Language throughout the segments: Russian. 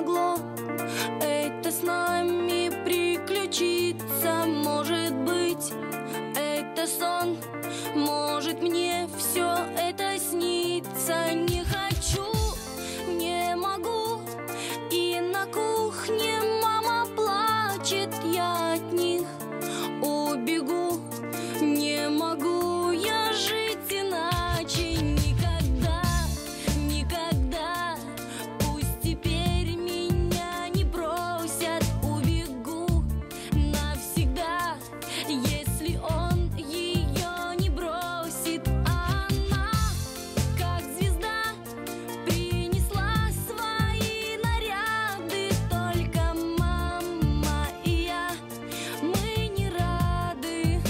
могло это с нами приключиться. Может быть, это сон, может мне все это снится. Не хочу, не могу, и на кухне мама плачет, я от них убегу. Не могу я жить иначе никогда, никогда. Пусть теперь меня не бросят, убегу навсегда, если он ее не бросит. Она, как звезда, принесла свои наряды. Только мама и я, мы не рады.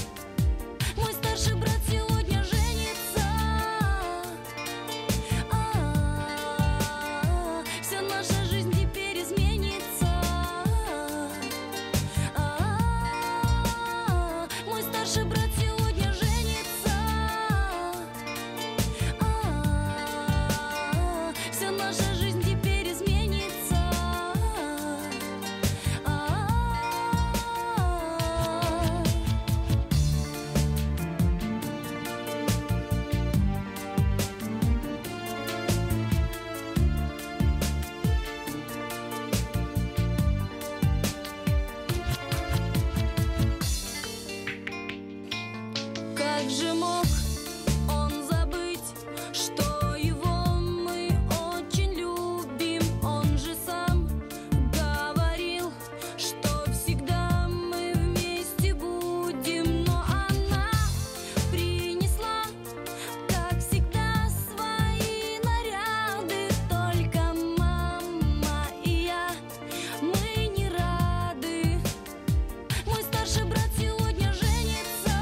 Мой старший брат сегодня женится. Вся наша жизнь теперь изменится. Мой старший брат сегодня женится. Вся наша жизнь теперь изменится. Как же мог он забыть, что его мы очень любим? Он же сам говорил, что всегда мы вместе будем. Но она принесла, как всегда, свои наряды. Только мама и я, мы не рады. Мой старший брат сегодня женится.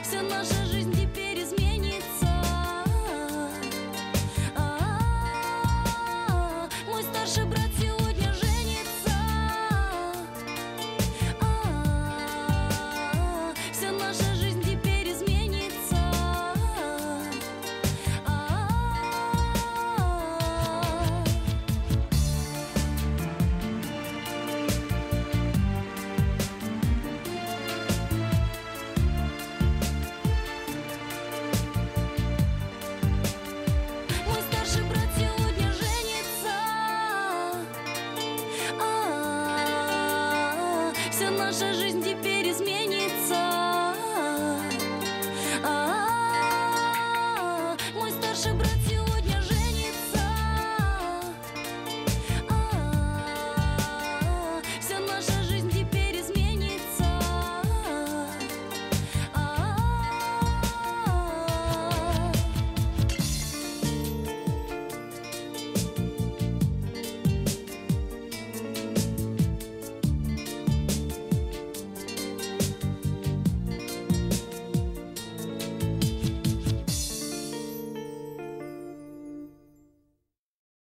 Вся наша жизнь теперь изменится. Мой старший брат сегодня женится. Вся наша жизнь теперь изменится. Мой старший брат сегодня женится. Вся наша жизнь теперь изменится. Мой старший брат